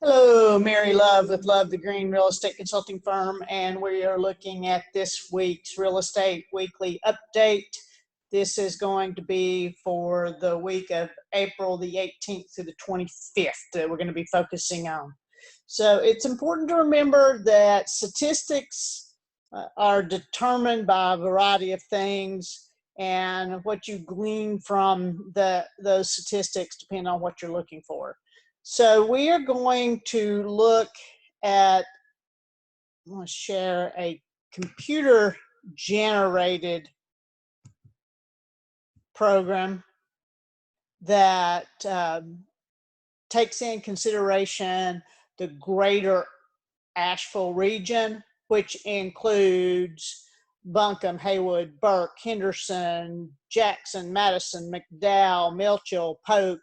Hello, Mary Love with Love the Green Real Estate Consulting Firm, and we are looking at this week's Real Estate Weekly Update. This is going to be for the week of April the 18th to the 25th that we're going to be focusing on. So it's important to remember that statistics are determined by a variety of things, and what you glean from those statistics depend on what you're looking for. So we are going to look at, I'm going to share a computer generated program that takes in consideration the greater Asheville region, which includes Buncombe, Haywood, Burke, Henderson, Jackson, Madison, McDowell, Milchill, Polk,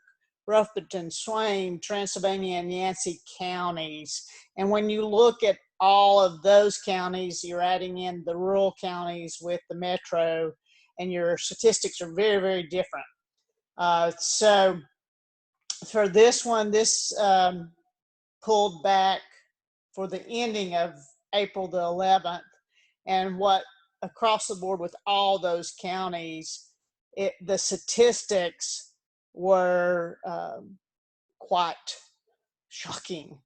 Rutherford, Swain, Transylvania, and Yancey counties. And when you look at all of those counties, you're adding in the rural counties with the metro, and your statistics are very, very different. So for this one, this pulled back for the ending of April the 11th, and what across the board with all those counties, the statistics were quite shocking.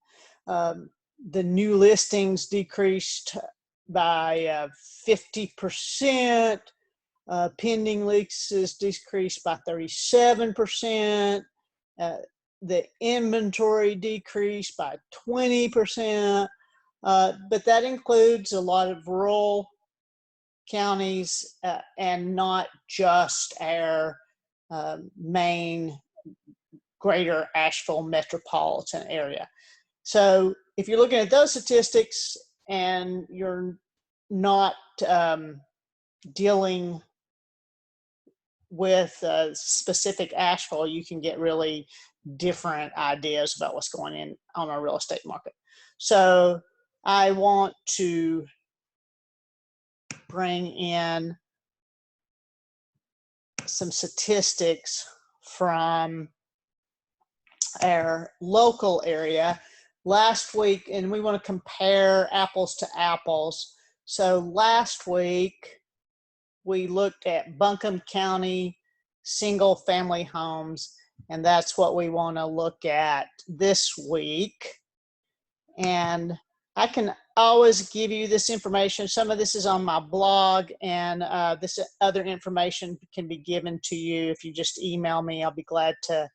The new listings decreased by 50%. Pending leases decreased by 37%. The inventory decreased by 20%. But that includes a lot of rural counties and not just our main greater Asheville metropolitan area. So if you're looking at those statistics and you're not dealing with specific Asheville, you can get really different ideas about what's going on our real estate market. So I want to bring in some statistics from our local area last week, and we want to compare apples to apples. So last week we looked at Buncombe County single family homes, and that's what we want to look at this week. And I can always give you this information. Some of this is on my blog, and this other information can be given to you if you just email me. I'll be glad to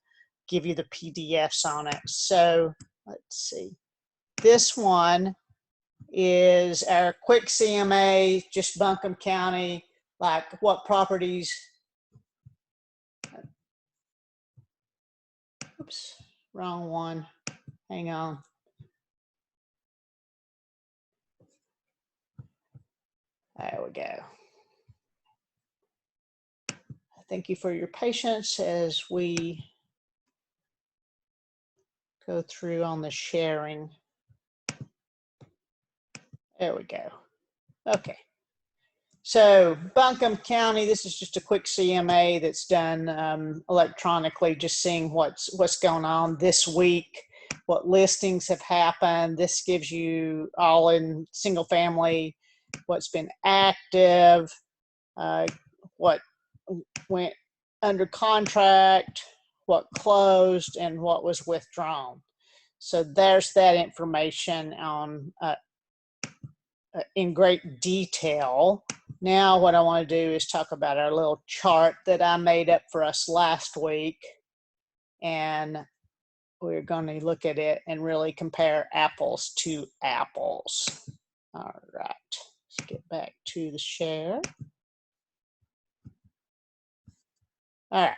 give you the PDFs on it. So let's see. This one is our quick CMA, just Buncombe County, like what properties. Oops, wrong one. Hang on. There we go. Thank you for your patience as we go through on the sharing. There we go. Okay. So Buncombe County, this is just a quick CMA that's done electronically, just seeing what's going on this week, what listings have happened. This gives you all in single family, what's been active, what went under contract, what closed, and what was withdrawn. So there's that information on in great detail. Now what I want to do is talk about our little chart that I made up for us last week, and we're going to look at it and really compare apples to apples. All right, let's get back to the share. All right,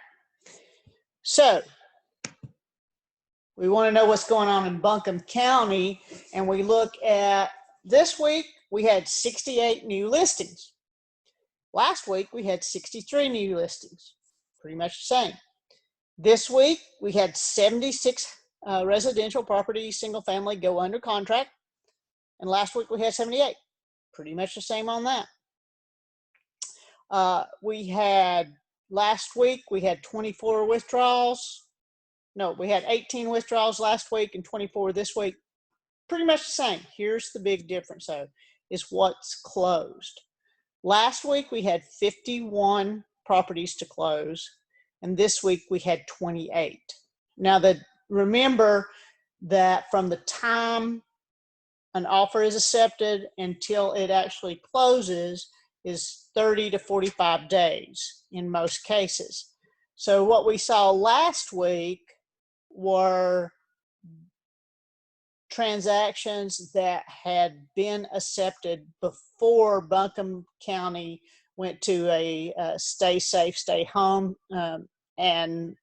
so we want to know what's going on in Buncombe County, and we look at this week. We had 68 new listings. Last week we had 63 new listings, pretty much the same. This week we had 76 residential properties, single family, go under contract, and last week we had 78, pretty much the same on that. Last week we had 24 withdrawals. no, we had 18 withdrawals last week and 24 this week. Pretty much the same. Here's the big difference, though, is what's closed. Last week, we had 51 properties to close, and this week we had 28. Now, remember that from the time an offer is accepted until it actually closes is 30 to 45 days in most cases. So what we saw last week were transactions that had been accepted before Buncombe County went to a stay safe, stay home, and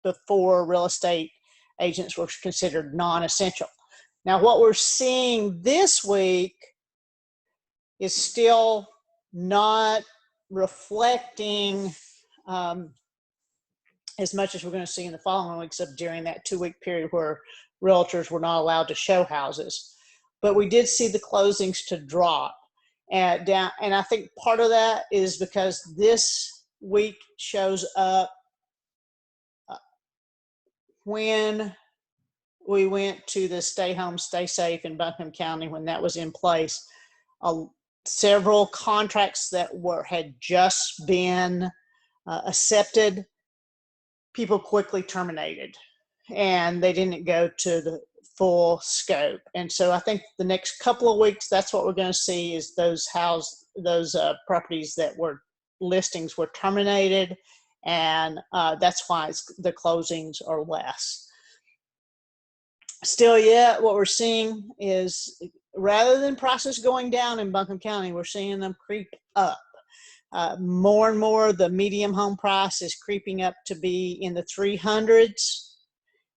before real estate agents were considered non-essential. Now, what we're seeing this week is still not reflecting as much as we're going to see in the following weeks of during that 2-week period where realtors were not allowed to show houses. But we did see the closings to drop down, and I think part of that is because this week shows up when we went to the stay home, stay safe in Buncombe County. When that was in place, several contracts that had just been accepted, people quickly terminated, and they didn't go to the full scope. And so I think the next couple of weeks, that's what we're going to see is those properties that were listings were terminated, and that's why the closings are less. Still yet, what we're seeing is rather than prices going down in Buncombe County, we're seeing them creep up. More and more, the medium home price is creeping up to be in the 300s.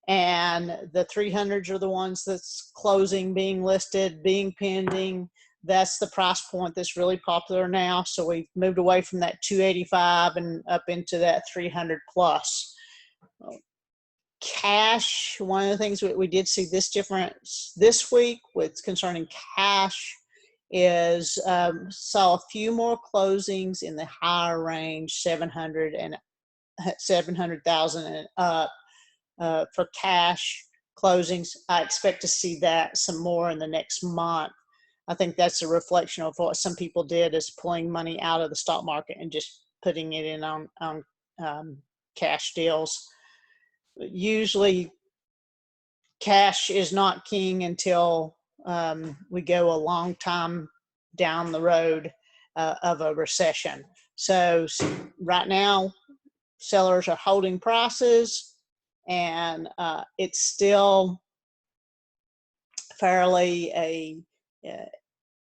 And the 300s are the ones that's closing, being listed, being pending. That's the price point that's really popular now. So we've moved away from that 285 and up into that 300 plus. Cash, one of the things we did see this difference this week with concerning cash is saw a few more closings in the higher range, 700,000 and up for cash closings. I expect to see that some more in the next month. I think that's a reflection of what some people did, is pulling money out of the stock market and just putting it in on cash deals. Usually cash is not king until we go a long time down the road of a recession. So right now, sellers are holding prices, and it's still fairly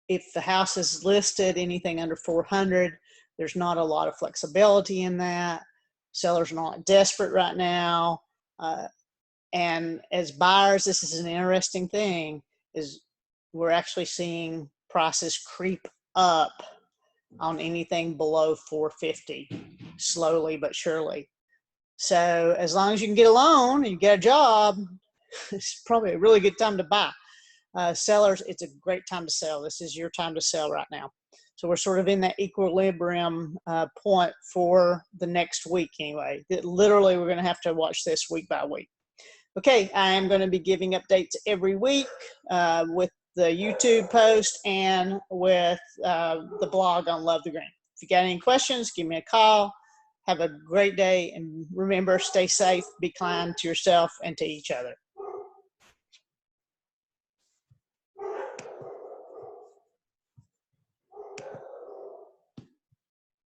if the house is listed anything under 400, there's not a lot of flexibility in that. Sellers are not desperate right now. And as buyers, this is an interesting thing, is we're actually seeing prices creep up on anything below 450, slowly but surely. So as long as you can get a loan and you get a job, it's probably a really good time to buy. Sellers, it's a great time to sell. This is your time to sell right now. So we're sort of in that equilibrium point for the next week anyway. Literally, we're going to have to watch this week by week. Okay, I am going to be giving updates every week with the YouTube post and with the blog on Love the Green. If you got any questions, give me a call. Have a great day, and remember, stay safe, be kind to yourself and to each other.